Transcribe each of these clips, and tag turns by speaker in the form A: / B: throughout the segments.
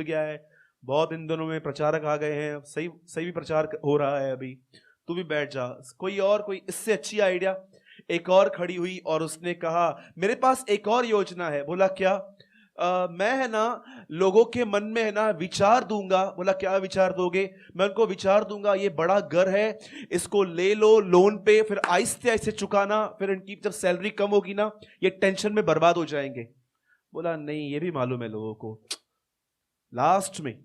A: गया है, बहुत इन दिनों में प्रचारक आ गए हैं, सही सही भी प्रचार हो रहा है अभी, तू भी बैठ जा। कोई इससे अच्छी आइडिया। एक और खड़ी हुई और उसने कहा मेरे पास एक और योजना है। बोला क्या? मैं है ना लोगों के मन में है ना विचार दूंगा। बोला क्या विचार दोगे? मैं उनको विचार दूंगा, ये बड़ा घर है, इसको ले लो लोन पे, फिर आहिस्ते आहिस्ते चुकाना, फिर इनकी जब सैलरी कम होगी ना ये टेंशन में बर्बाद हो जाएंगे। बोला नहीं, ये भी मालूम है लोगों को। लास्ट में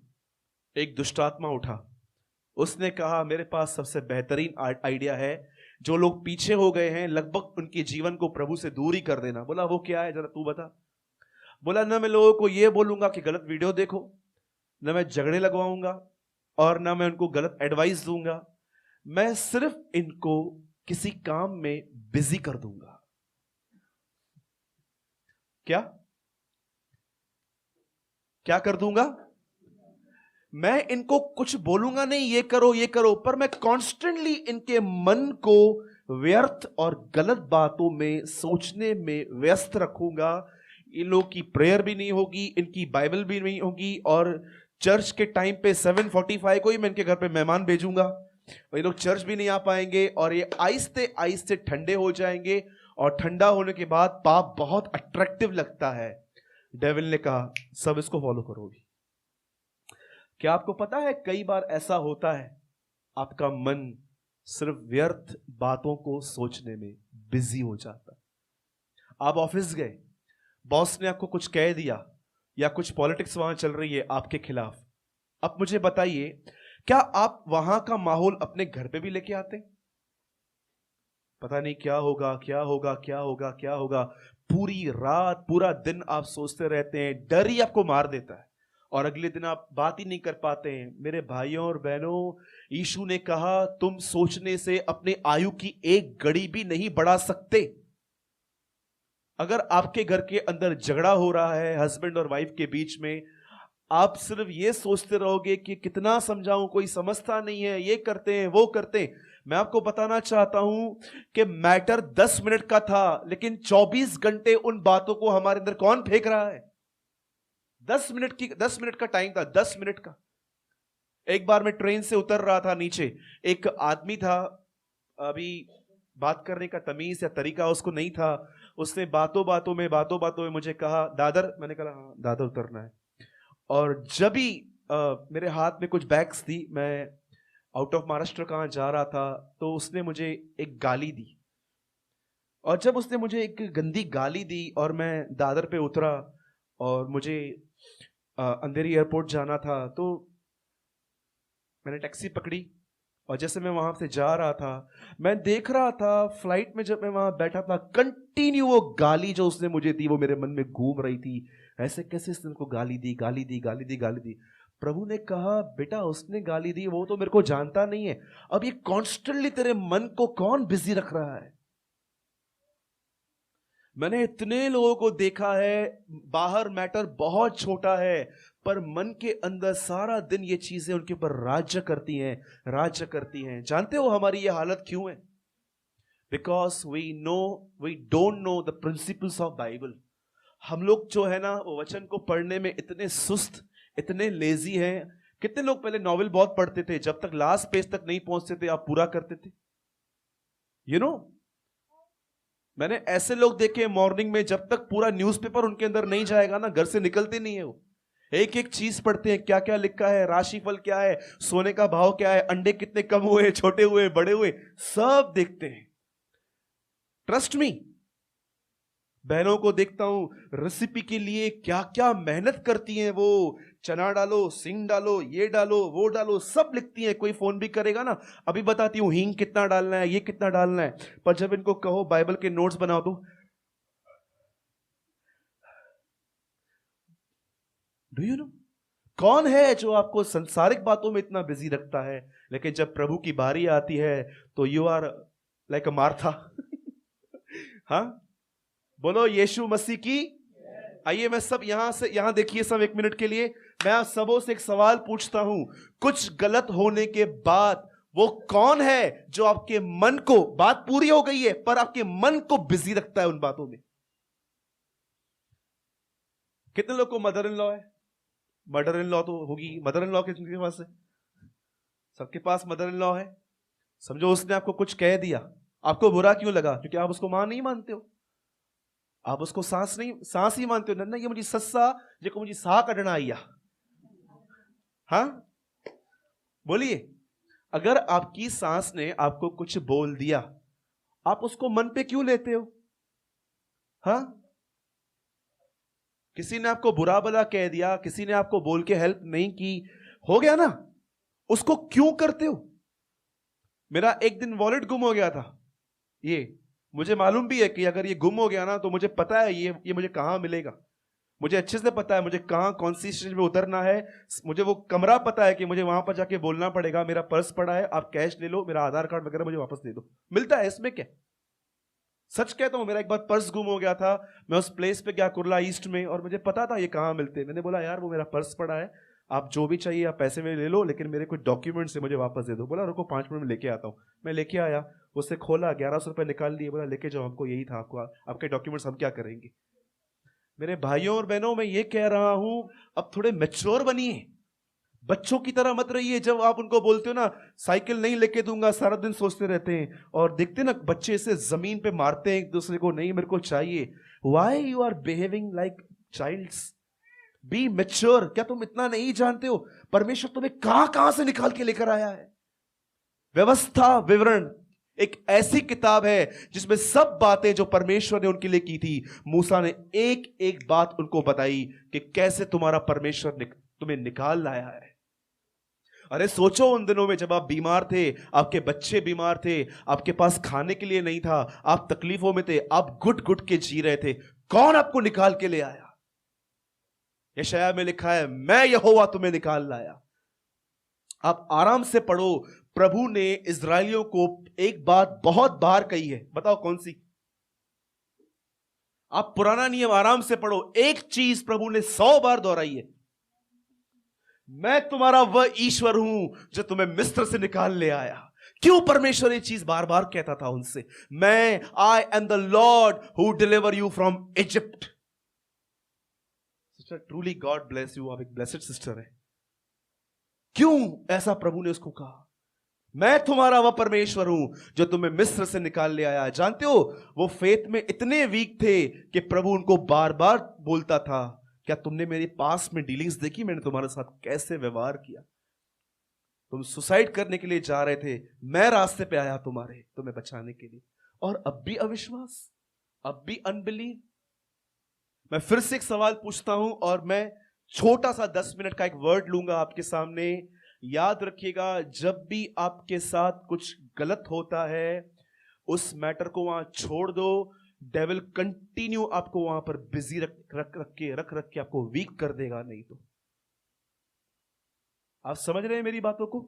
A: एक दुष्टात्मा उठा, उसने कहा मेरे पास सबसे बेहतरीन आइडिया है, जो लोग पीछे हो गए हैं लगभग उनके जीवन को प्रभु से दूर ही कर देना। बोला वो क्या है, जरा तू बता। बोला ना मैं लोगों को ये बोलूंगा कि गलत वीडियो देखो, ना मैं झगड़े लगवाऊंगा, और ना मैं उनको गलत एडवाइस दूंगा, मैं सिर्फ इनको किसी काम में बिजी कर दूंगा। क्या क्या कर दूंगा? मैं इनको कुछ बोलूंगा नहीं ये करो ये करो, पर मैं कॉन्स्टेंटली इनके मन को व्यर्थ और गलत बातों में सोचने में व्यस्त रखूंगा। इन लोग की प्रेयर भी नहीं होगी, इनकी बाइबल भी नहीं होगी, और चर्च के टाइम पे 7:45 को ही मैं इनके घर पे मेहमान भेजूंगा, ये लोग चर्च भी नहीं आ पाएंगे, और ये आहिस्ते आहिस्ते ठंडे हो जाएंगे, और ठंडा होने के बाद पाप बहुत अट्रैक्टिव लगता है। डेविल ने कहा सब इसको फॉलो करोगे। क्या आपको पता है कई बार ऐसा होता है आपका मन सिर्फ व्यर्थ बातों को सोचने में बिजी हो जाता है। आप ऑफिस गए, बॉस ने आपको कुछ कह दिया, या कुछ पॉलिटिक्स वहां चल रही है आपके खिलाफ। अब मुझे बताइए, क्या आप वहां का माहौल अपने घर पे भी लेके आते? पता नहीं क्या होगा क्या होगा क्या होगा क्या होगा, पूरी रात पूरा दिन आप सोचते रहते हैं, डर ही आपको मार देता है, और अगले दिन आप बात ही नहीं कर पाते हैं। मेरे भाइयों और बहनों, यीशु ने कहा तुम सोचने से अपने आयु की एक घड़ी भी नहीं बढ़ा सकते। अगर आपके घर के अंदर झगड़ा हो रहा है हस्बैंड और वाइफ के बीच में, आप सिर्फ ये सोचते रहोगे कि कितना समझाऊं, कोई समझता नहीं है, ये करते हैं वो करते हैं। मैं आपको बताना चाहता हूं कि मैटर 10 मिनट का था, लेकिन 24 घंटे उन बातों को हमारे अंदर कौन फेंक रहा है? 10 मिनट का टाइम था, 10 मिनट का। एक बार मैं ट्रेन से उतर रहा था नीचे, एक आदमी था, अभी बात करने का तमीज या तरीका उसको नहीं था, उसने बातों बातों में मुझे कहा दादर। मैंने कहा हाँ दादर उतरना है। और जब ही मेरे हाथ में कुछ बैग्स थी, मैं आउट ऑफ महाराष्ट्र कहाँ जा रहा था, तो उसने मुझे एक गाली दी, और जब उसने मुझे एक गंदी गाली दी और मैं दादर पे उतरा और मुझे अंधेरी एयरपोर्ट जाना था, तो मैंने टैक्सी पकड़ी, और जैसे मैं वहां से जा रहा था, मैं देख रहा था फ्लाइट में, जब मैं वहां बैठा था, कंटिन्यू वो गाली जो उसने मुझे दी वो मेरे मन में घूम रही थी। ऐसे कैसे इसने को गाली दी गाली दी गाली दी गाली दी? प्रभु ने कहा बेटा उसने गाली दी, वो तो मेरे को जानता नहीं है, अब ये कॉन्स्टेंटली तेरे मन को कौन बिजी रख रहा है? मैंने इतने लोगों को देखा है, बाहर मैटर बहुत छोटा है, पर मन के अंदर सारा दिन ये चीजें उनके ऊपर राज्य करती हैं। जानते हो हमारी ये हालत क्यों है? Because we don't know the principles of Bible. हम लोग जो है ना वो वचन को पढ़ने में इतने सुस्त, इतने लेजी हैं। कितने लोग पहले नॉवेल बहुत पढ़ते थे, जब तक लास्ट पेज तक नहीं पहुंचते थे आप पूरा करते थे? यू नो, मैंने ऐसे लोग देखे मॉर्निंग में, जब तक पूरा न्यूज़पेपर उनके अंदर नहीं जाएगा ना घर से निकलते नहीं है वो। एक एक चीज पढ़ते हैं, क्या क्या लिखा है, राशिफल क्या है, सोने का भाव क्या है, अंडे कितने कम हुए, छोटे हुए, बड़े हुए, सब देखते हैं। ट्रस्ट मी, बहनों को देखता हूं रेसिपी के लिए क्या क्या मेहनत करती हैं वो, चना डालो, सिंग डालो, ये डालो, वो डालो, सब लिखती हैं। कोई फोन भी करेगा ना, अभी बताती हूँ हींग कितना डालना है, ये कितना डालना है, पर जब इनको कहो बाइबल के नोट्स बनाओ तो डू यू नो कौन है जो आपको संसारिक बातों में इतना बिजी रखता है, लेकिन जब प्रभु की बारी आती है तो you are like a Martha. हाँ, बोलो यीशु मसीह की। आइए मैं सब यहां देखिए सब एक मिनट के लिए, मैं आप सबों से एक सवाल पूछता हूं, कुछ गलत होने के बाद वो कौन है जो आपके मन को, बात पूरी हो गई है पर आपके मन को बिजी रखता है उन बातों में? कितने लोग को मदर इन लॉ है? मदर इन लॉ तो होगी, मदर इन लॉ किसके पास है? सबके पास मदर इन लॉ है। समझो उसने आपको कुछ कह दिया, आपको बुरा क्यों लगा? क्योंकि आप उसको मां नहीं मानते हो, आप उसको सांस ही मानते हो। नन्ना ये मुझे सस्सा जेको मुझे साह कढ़ना आई आ। हाँ बोलिए, अगर आपकी सांस ने आपको कुछ बोल दिया, आप उसको मन पे क्यों लेते हो? हाँ, किसी ने आपको बुरा भला कह दिया, किसी ने आपको बोल के हेल्प नहीं की, हो गया ना, उसको क्यों करते हो? मेरा एक दिन वॉलेट गुम हो गया था। ये मुझे मालूम भी है कि अगर ये गुम हो गया ना तो मुझे पता है ये मुझे कहां मिलेगा। मुझे अच्छे से पता है मुझे कहां कौन सी स्टेज में उतरना है। मुझे वो कमरा पता है कि मुझे वहां पर जाके बोलना पड़ेगा, मेरा पर्स पड़ा है, आप कैश ले लो, मेरा आधार कार्ड वगैरह मुझे वापस दे दो। मिलता है, इसमें क्या। सच कहता हूं, मेरा एक बार पर्स गुम हो गया था। मैं उस प्लेस पे गया कुर्ला ईस्ट में, और मुझे पता था ये कहां मिलते हैं। मैंने बोला यार वो मेरा पर्स पड़ा है, आप जो भी चाहिए आप पैसे में ले लो, लेकिन मेरे कुछ डॉक्यूमेंट्स है मुझे वापस दे दो। बोला रुको 5 मिनट में लेके आता हूँ। मैं लेके आया, उससे खोला, 1100 रुपए निकाल लिए। बोला लेके जाओ, हमको यही था, आपको आपके डॉक्यूमेंट्स हम क्या करेंगे। मेरे भाइयों और बहनों, मैं ये कह रहा हूं अब थोड़े मैच्योर बनिए, बच्चों की तरह मत रहिए। जब आप उनको बोलते हो ना साइकिल नहीं लेके दूंगा, सारा दिन सोचते रहते हैं, और देखते ना बच्चे इसे जमीन पे मारते हैं एक दूसरे को, नहीं मेरे को चाहिए। Why you are behaving like childs? Be mature. क्या तुम इतना नहीं जानते हो परमेश्वर तुम्हें कहां कहां से निकाल के लेकर आया है? व्यवस्था विवरण एक ऐसी किताब है जिसमें सब बातें जो परमेश्वर ने उनके लिए की थी, मूसा ने एक एक बात उनको बताई कि कैसे तुम्हारा परमेश्वर तुम्हें निकाल लाया है। अरे सोचो उन दिनों में जब आप बीमार थे, आपके बच्चे बीमार थे, आपके पास खाने के लिए नहीं था, आप तकलीफों में थे, आप घुट घुट के जी रहे थे, कौन आपको निकाल के ले आया? यशायाह में लिखा है मैं यहोवा तुम्हें निकाल लाया। आप आराम से पढ़ो, प्रभु ने इस्राएलियों को एक बात बहुत बार कही है, बताओ कौन सी? आप पुराना नियम आराम से पढ़ो, एक चीज प्रभु ने 100 बार दोहराई है, मैं तुम्हारा वह ईश्वर हूं जो तुम्हें मिस्र से निकाल ले आया। क्यों परमेश्वर ये चीज बार बार कहता था उनसे? मैं I am the Lord who deliver you from Egypt. Sister truly God bless you, आप एक ब्लेसेड सिस्टर है। क्यों ऐसा प्रभु ने उसको कहा? मैं तुम्हारा वह परमेश्वर हूं जो तुम्हें मिस्र से निकाल ले आया। जानते हो वो फेथ में इतने वीक थे कि प्रभु उनको बार बार बोलता था, क्या तुमने मेरे पास में डीलिंग्स देखी, मैंने तुम्हारे साथ कैसे व्यवहार किया? तुम सुसाइड करने के लिए जा रहे थे, मैं रास्ते पे आया तुम्हें बचाने के लिए, और अब भी अविश्वास, अब भी अनबिलीव। मैं फिर से एक सवाल पूछता हूं, और मैं छोटा सा 10 मिनट का एक वर्ड लूंगा आपके सामने। याद रखिएगा, जब भी आपके साथ कुछ गलत होता है उस मैटर को वहां छोड़ दो। डेविल कंटिन्यू आपको वहां पर बिजी रख के आपको वीक कर देगा। नहीं तो आप समझ रहे हैं मेरी बातों को?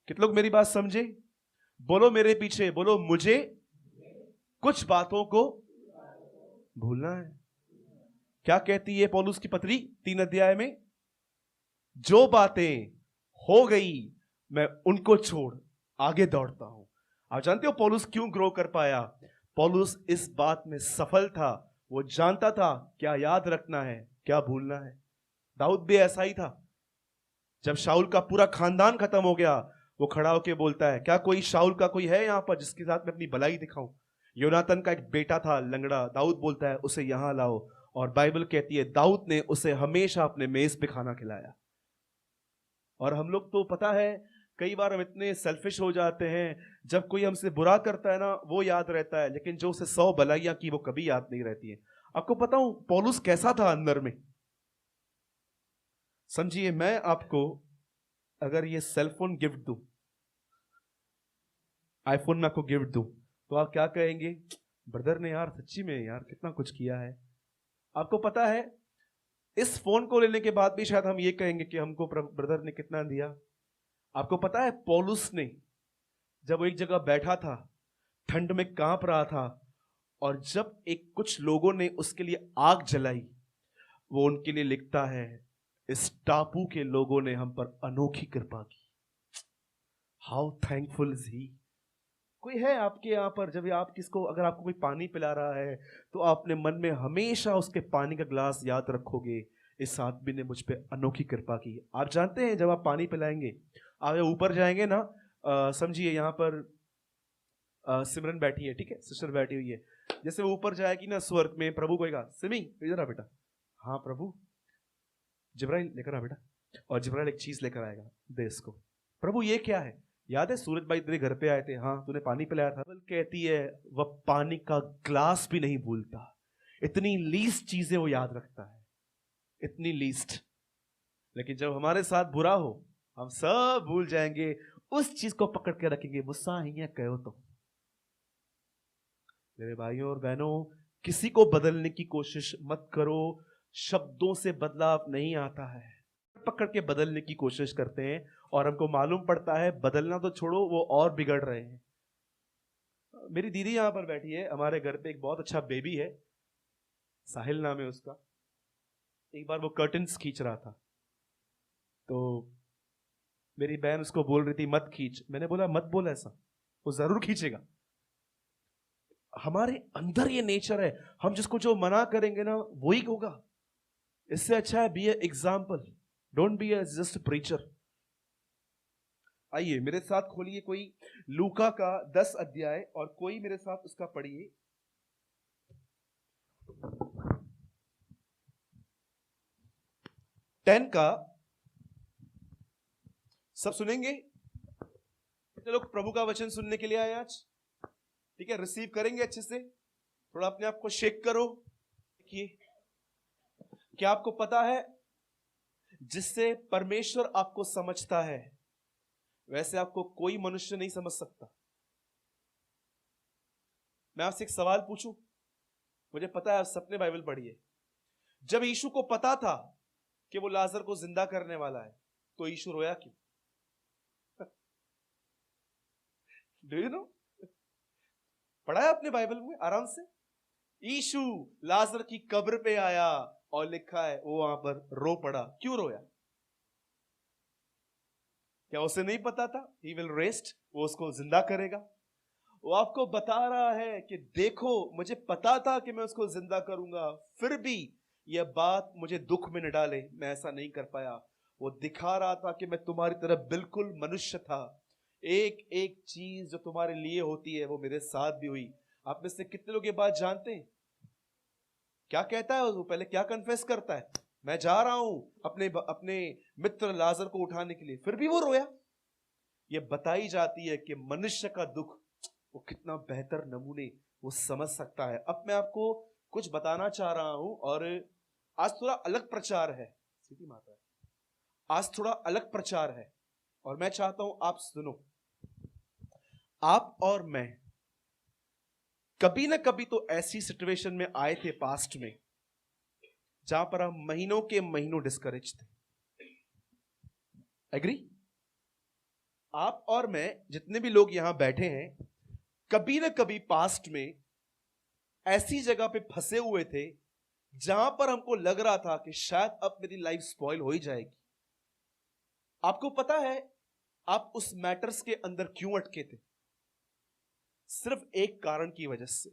A: कितने लोग मेरी बात समझे? बोलो मेरे पीछे, बोलो मुझे कुछ बातों को भूलना है। क्या कहती है पौलुस की पत्री 3 अध्याय में? जो बातें हो गई मैं उनको छोड़ आगे दौड़ता हूं। आप जानते हो पौलुस क्यों ग्रो कर पाया? पौलुस इस बात में सफल था, वो जानता था क्या याद रखना है, क्या भूलना है। दाऊद भी ऐसा ही था। जब शाऊल का पूरा खानदान खत्म हो गया, वो खड़ा होकर बोलता है, क्या कोई शाऊल का कोई है यहां पर जिसके साथ मैं अपनी भलाई दिखाऊं? योनातन का एक बेटा था लंगड़ा, दाऊद बोलता है उसे यहां लाओ, और बाइबल कहती है दाऊद ने उसे हमेशा अपने मेज पे खाना खिलाया। और हम लोग तो पता है कई बार हम इतने सेल्फिश हो जाते हैं, जब कोई हमसे बुरा करता है ना वो याद रहता है, लेकिन जो उसे 100 भलाइयां की वो कभी याद नहीं रहती है। आपको पता हूं पौलुस कैसा था अंदर में? समझिए, मैं आपको अगर ये सेलफोन गिफ्ट दूं, आईफोन में आपको गिफ्ट दूं, तो आप क्या कहेंगे? ब्रदर ने यार सच्ची में यार कितना कुछ किया है। आपको पता है इस फोन को लेने के बाद भी शायद हम ये कहेंगे कि हमको ब्रदर ने कितना दिया। आपको पता है पौलुस ने जब वो एक जगह बैठा था, ठंड में कांप रहा था, और जब कुछ लोगों ने उसके लिए आग जलाई, वो उनके लिए लिखता है, इस टापू के लोगों ने हम पर अनोखी कृपा की। How thankful is he. कोई है आपके यहां पर, जब आप किसको, अगर आपको कोई पानी पिला रहा है तो आप अपने मन में हमेशा उसके पानी का ग्लास याद रखोगे, इस आदमी ने मुझ पे अनोखी कृपा की। आप जानते हैं जब आप पानी पिलाएंगे, आप जब ऊपर जाएंगे ना, समझिए यहाँ पर सिमरन बैठी है, ठीक है, सिस्टर बैठी हुई है, जैसे वो ऊपर जाएगी ना स्वर्ग में, प्रभु कहेगा सिमी इधर आ बेटा, हाँ प्रभु, जिब्राइल लेकर आ बेटा, और जिब्राइल एक चीज लेकर आएगा, दे इसको। प्रभु ये क्या है? याद है सूरज भाई तेरे घर पे आए थे, हाँ तूने पानी पिलाया था। कहती है वह पानी का ग्लास भी नहीं भूलता, इतनी लीस्ट चीजें वो याद रखता है, इतनी लीस्ट। लेकिन जब हमारे साथ बुरा हो, हम सब भूल जाएंगे, उस चीज को पकड़ के रखेंगे, मुस्सा ही कहो तो। मेरे भाइयों और बहनों, किसी को बदलने की कोशिश मत करो, शब्दों से बदलाव नहीं आता है, पकड़ के बदलने की कोशिश करते हैं और हमको मालूम पड़ता है बदलना तो छोड़ो, वो और बिगड़ रहे हैं। मेरी दीदी यहां पर बैठी है, हमारे घर पे एक बहुत अच्छा बेबी है, साहिल नाम है उसका। एक बार वो कर्टन्स खींच रहा था, तो मेरी बहन उसको बोल रही थी मत खींच, मैंने बोला मत बोल ऐसा, वो जरूर खींचेगा। हमारे अंदर ये नेचर है, हम जिसको जो मना करेंगे ना वही होगा। इससे अच्छा है be a example, don't be a just preacher. आइए मेरे साथ खोलिए कोई लूका का 10 अध्याय, और कोई मेरे साथ उसका पढ़िए 10 का। सब सुनेंगे? कितने लोग प्रभु का वचन सुनने के लिए आए आज? ठीक है, रिसीव करेंगे अच्छे से। थोड़ा अपने आप को शेक करो। देखिए, क्या आपको पता है जिससे परमेश्वर आपको समझता है वैसे आपको कोई मनुष्य नहीं समझ सकता। मैं आपसे एक सवाल पूछूं, मुझे पता है आप सबने बाइबल पढ़ी है। जब यीशु को पता था कि वो लाजर को जिंदा करने वाला है, तो यीशु रोया क्यों? Do you know? पढ़ा है आपने बाइबल में आराम से? यीशु लाजर की कब्र पे आया और लिखा है वो वहां पर रो पड़ा। क्यों रोया? क्या उसे नहीं पता था ही विल रेस्ट, वो उसको जिंदा करेगा? वो आपको बता रहा है कि देखो मुझे पता था कि मैं उसको जिंदा करूंगा, फिर भी यह बात मुझे दुख में न डाले, मैं ऐसा नहीं कर पाया। वो दिखा रहा था कि मैं तुम्हारी तरह बिल्कुल मनुष्य था, एक एक चीज जो तुम्हारे लिए होती है वो मेरे साथ भी हुई। आप में से कितने लोग ये बात जानते हैं? क्या कहता है वो? पहले क्या कन्फेस करता है? मैं जा रहा हूं अपने मित्र लाजर को उठाने के लिए, फिर भी वो रोया। ये बताई जाती है कि मनुष्य का दुख वो कितना बेहतर नमूने वो समझ सकता है। अब मैं आपको कुछ बताना चाह रहा हूं, और आज थोड़ा अलग प्रचार है, सीधी माता है, आज थोड़ा अलग प्रचार है, और मैं चाहता हूं आप सुनो। आप और मैं कभी ना कभी तो ऐसी सिचुएशन में आए थे पास्ट में जहां पर हम महीनों के महीनों डिस्करेज थे। एग्री? आप और मैं जितने भी लोग यहां बैठे हैं, कभी ना कभी पास्ट में ऐसी जगह पे फंसे हुए थे जहां पर हमको लग रहा था कि शायद अब मेरी लाइफ स्पॉइल हो ही जाएगी। आपको पता है आप उस मैटर्स के अंदर क्यों अटके थे? सिर्फ एक कारण की वजह से,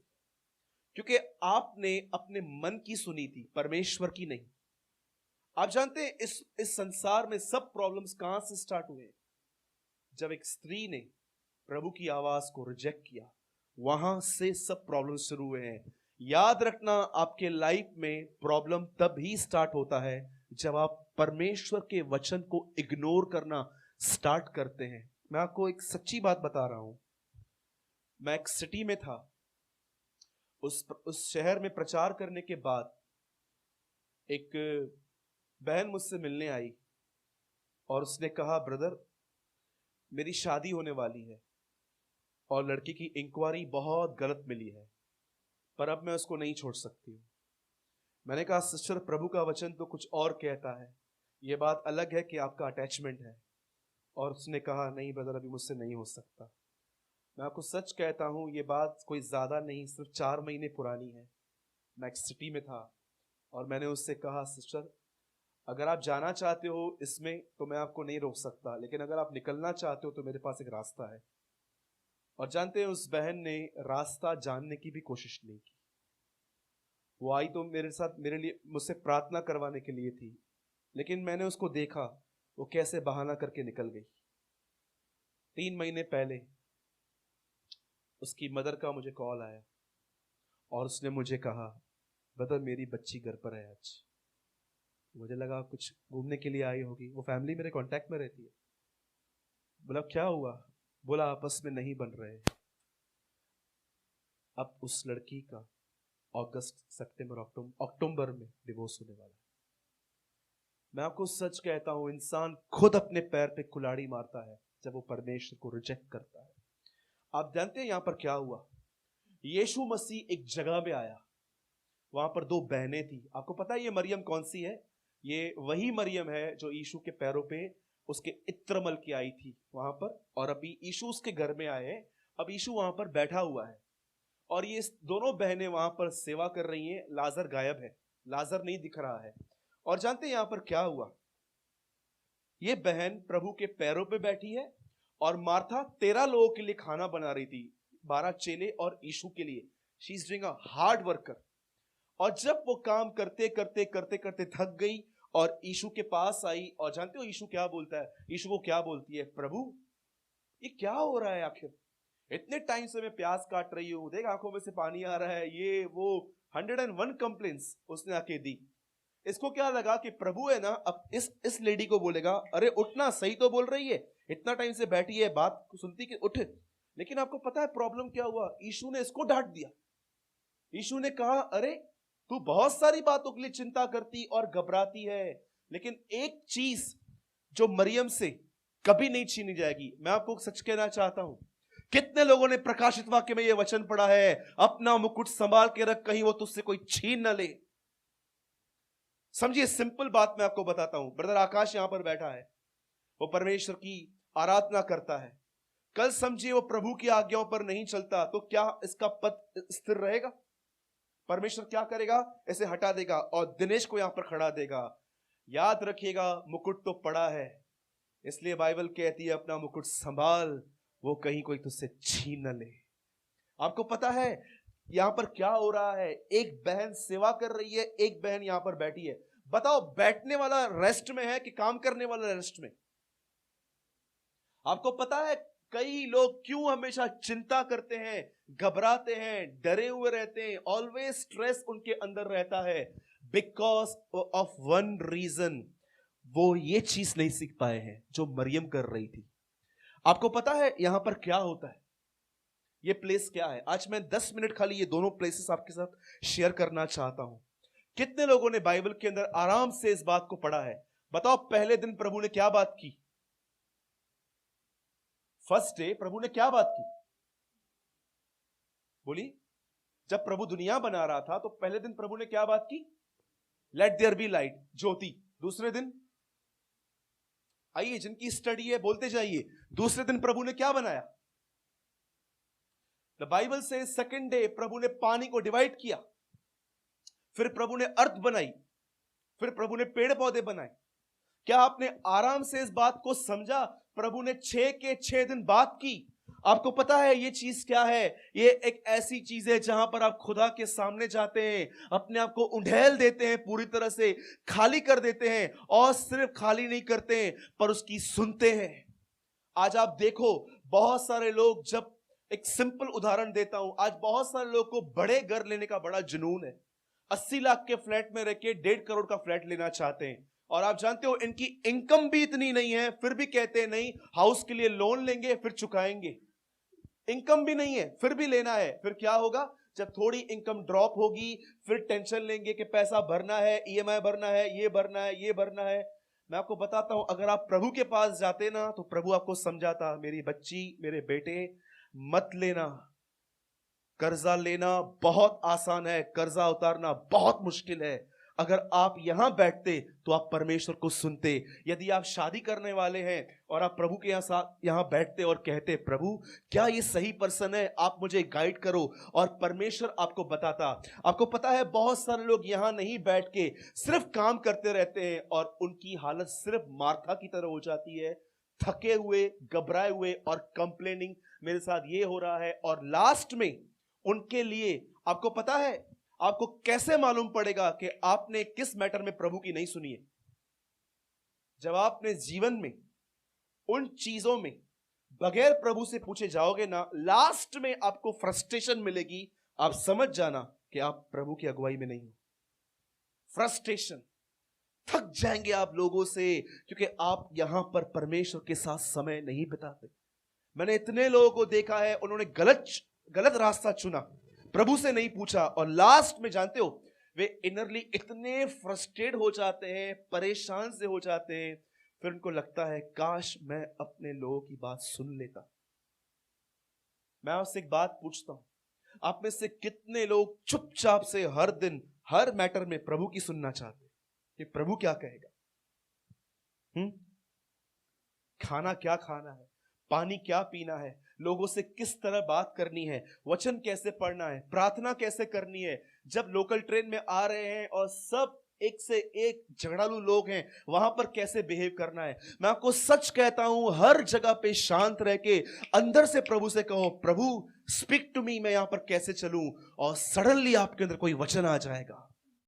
A: क्योंकि आपने अपने मन की सुनी थी, परमेश्वर की नहीं। आप जानते हैं इस संसार में सब प्रॉब्लम्स कहां से स्टार्ट हुए? जब एक स्त्री ने प्रभु की आवाज को रिजेक्ट किया, वहां से सब प्रॉब्लम शुरू हुए हैं। याद रखना, आपके लाइफ में प्रॉब्लम तब ही स्टार्ट होता है जब आप परमेश्वर के वचन को इग्नोर करना स्टार्ट करते हैं। मैं आपको एक सच्ची बात बता रहा हूं। मैं एक सिटी में था, उस शहर में प्रचार करने के बाद एक बहन मुझसे मिलने आई और उसने कहा ब्रदर मेरी शादी होने वाली है और लड़की की इंक्वायरी बहुत गलत मिली है, पर अब मैं उसको नहीं छोड़ सकती हूँ। मैंने कहा सिस्टर प्रभु का वचन तो कुछ और कहता है, ये बात अलग है कि आपका अटैचमेंट है। और उसने कहा नहीं ब्रदर अभी मुझसे नहीं हो सकता। मैं आपको सच कहता हूँ ये बात कोई ज़्यादा नहीं, सिर्फ 4 महीने पुरानी है। मैं एक सिटी में था और मैंने उससे कहा सिस्टर अगर आप जाना चाहते हो इसमें तो मैं आपको नहीं रोक सकता, लेकिन अगर आप निकलना चाहते हो तो मेरे पास एक रास्ता है। और जानते हैं उस बहन ने रास्ता जानने की भी कोशिश नहीं की। वो आई तो मेरे साथ, मेरे लिए, मुझसे प्रार्थना करवाने के लिए थी, लेकिन मैंने उसको देखा वो कैसे बहाना करके निकल गई। 3 महीने पहले उसकी मदर का मुझे कॉल आया और उसने मुझे कहा, ब्रदर मेरी बच्ची घर पर है आज। मुझे लगा कुछ घूमने के लिए आई होगी, वो फैमिली मेरे कांटेक्ट में रहती है। बोला क्या हुआ? बोला आपस में नहीं बन रहे। अब उस लड़की का अगस्त, सितंबर, अक्टूबर में डिवोर्स होने वाला है। मैं आपको सच कहता हूं, इंसान खुद अपने पैर पे कुल्हाड़ी मारता है जब वो परमेश्वर को रिजेक्ट करता है। आप जानते हैं यहां पर क्या हुआ? यीशु मसीह एक जगह पे आया, वहां पर 2 बहनें थी। आपको पता है ये मरियम कौन सी है? ये वही मरियम है जो यीशु के पैरों पे उसके इत्र मल के आई थी वहां पर, और अभी यीशु उसके घर में आए। अब यीशु वहां पर बैठा हुआ है और ये दोनों बहनें वहां पर सेवा कर रही हैं। लाजर गायब है, लाजर नहीं दिख रहा है। और जानते हैं यहां पर क्या हुआ? ये बहन प्रभु के पैरों पे बैठी है और मार्था 13 लोगों के लिए खाना बना रही थी, 12 चेले और यीशु के लिए। She is doing a hard worker. और जब वो काम करते करते करते करते थक गई और यीशु के पास आई, और जानते हो यीशु क्या बोलता है? यीशु को क्या बोलती है? प्रभु ये क्या हो रहा है आखिर? इतने टाइम से मैं प्याज काट रही हूं, देख आंखों में से पानी आ रहा है, ये वो 101 कंप्लेंट्स उसने आके दी। इसको क्या लगा कि प्रभु है ना, अब इस लेडी को बोलेगा, अरे उठना, सही तो बोल रही है, इतना टाइम से बैठी है, बात सुनती कि उठ। लेकिन आपको पता है प्रॉब्लम क्या हुआ? यीशु ने इसको डांट दिया। यीशु ने कहा, अरे तू बहुत सारी बातों के लिए चिंता करती और घबराती है, लेकिन एक चीज जो मरियम से कभी नहीं छीनी जाएगी। मैं आपको सच कहना चाहता हूं, कितने लोगों ने प्रकाशित वाक्य में यह वचन पढ़ा है, अपना मुकुट संभाल के रख, कहीं वो तुझसे कोई छीन न ले। समझिए, सिंपल बात मैं आपको बताता हूं। ब्रदर आकाश यहां पर बैठा है, वो परमेश्वर की आराधना करता है। कल समझिए वो प्रभु की आज्ञाओं पर नहीं चलता, तो क्या इसका पद स्थिर रहेगा? परमेश्वर क्या करेगा? इसे हटा देगा और दिनेश को यहां पर खड़ा देगा। याद रखिएगा, मुकुट तो पड़ा है, इसलिए बाइबल कहती है अपना मुकुट संभाल, वो कहीं कोई तुझसे छीन न ले। आपको पता है यहां पर क्या हो रहा है? एक बहन सेवा कर रही है, एक बहन यहां पर बैठी है। बताओ, बैठने वाला रेस्ट में है कि काम करने वाला रेस्ट में? आपको पता है कई लोग क्यों हमेशा चिंता करते हैं, घबराते हैं, डरे हुए रहते हैं, ऑलवेज स्ट्रेस उनके अंदर रहता है? बिकॉज ऑफ वन रीजन, वो ये चीज नहीं सीख पाए हैं जो मरियम कर रही थी। आपको पता है यहां पर क्या होता है? ये प्लेस क्या है? आज मैं 10 मिनट खाली ये दोनों प्लेसेस आपके साथ शेयर करना चाहता हूं। कितने लोगों ने बाइबल के अंदर आराम से इस बात को पढ़ा है? बताओ, पहले दिन प्रभु ने क्या बात की? फर्स्ट डे प्रभु ने क्या बात की? बोली, जब प्रभु दुनिया बना रहा था तो पहले दिन प्रभु ने क्या बात की? लेट देयर बी लाइट, ज्योति। दूसरे दिन, आइए जिनकी स्टडी है बोलते जाइए, दूसरे दिन प्रभु ने क्या बनाया? द बाइबल से सेकंड डे प्रभु ने पानी को डिवाइड किया, फिर प्रभु ने अर्थ बनाई, फिर प्रभु ने पेड़ पौधे बनाए। क्या आपने आराम से इस बात को समझा? प्रभु ने 6 के 6 दिन बात की। आपको पता है ये चीज क्या है? ये एक ऐसी चीज है जहां पर आप खुदा के सामने जाते हैं, अपने आप को उंडेल देते हैं, पूरी तरह से खाली कर देते हैं, और सिर्फ खाली नहीं करते हैं पर उसकी सुनते हैं। आज आप देखो, बहुत सारे लोग, जब एक सिंपल उदाहरण देता हूं, आज बहुत सारे लोग को बड़े घर लेने का बड़ा जुनून है। 80 लाख के फ्लैट में रह के 1.5 करोड़ का फ्लैट लेना चाहते हैं, और आप जानते हो इनकी इनकम भी इतनी नहीं है, फिर भी कहते हैं नहीं, हाउस के लिए लोन लेंगे फिर चुकाएंगे। इनकम भी नहीं है फिर भी लेना है। फिर क्या होगा? जब थोड़ी इनकम ड्रॉप होगी फिर टेंशन लेंगे कि पैसा भरना है, ईएमआई भरना है, ये भरना है, ये भरना है। मैं आपको बताता हूं, अगर आप प्रभु के पास जाते ना तो प्रभु आपको समझाता, मेरी बच्ची, मेरे बेटे, मत लेना। कर्जा लेना बहुत आसान है, कर्जा उतारना बहुत मुश्किल है। अगर आप यहां बैठते तो आप परमेश्वर को सुनते। यदि आप शादी करने वाले हैं और आप प्रभु के यहां बैठते और कहते, प्रभु क्या ये सही पर्सन है, आप मुझे गाइड करो, और परमेश्वर आपको बताता। आपको पता है बहुत सारे लोग यहां नहीं बैठ के सिर्फ काम करते रहते हैं और उनकी हालत सिर्फ मार्था की तरह हो जाती है, थके हुए, घबराए हुए और कंप्लेनिंग, मेरे साथ ये हो रहा है। और लास्ट में उनके लिए, आपको पता है, आपको कैसे मालूम पड़ेगा कि आपने किस मैटर में प्रभु की नहीं सुनी है? जब आपने जीवन में उन चीजों में बगैर प्रभु से पूछे जाओगे ना, लास्ट में आपको फ्रस्ट्रेशन मिलेगी। आप समझ जाना कि आप प्रभु की अगुवाई में नहीं हो। फ्रस्ट्रेशन, थक जाएंगे आप लोगों से, क्योंकि आप यहां पर परमेश्वर के साथ समय नहीं बिताते। मैंने इतने लोगों को देखा है, उन्होंने गलत रास्ता चुना, प्रभु से नहीं पूछा, और लास्ट में जानते हो वे इनरली इतने फ्रस्ट्रेट हो जाते हैं, परेशान से हो जाते हैं, फिर उनको लगता है काश मैं अपने लोगों की बात सुन लेता। मैं आपसे एक बात पूछता हूं, आप में से कितने लोग चुपचाप से हर दिन हर मैटर में प्रभु की सुनना चाहते हैं कि प्रभु क्या कहेगा? खाना क्या खाना है, पानी क्या पीना है, लोगों से किस तरह बात करनी है, वचन कैसे पढ़ना है, प्रार्थना कैसे करनी है। जब लोकल ट्रेन में आ रहे हैं और सब एक से एक झगड़ालू लोग हैं, वहां पर कैसे बिहेव करना है। मैं आपको सच कहता हूं, हर जगह पे शांत रह के अंदर से प्रभु से कहो, प्रभु स्पीक टू मी, मैं यहां पर कैसे चलूं, और सडनली आपके अंदर कोई वचन आ जाएगा।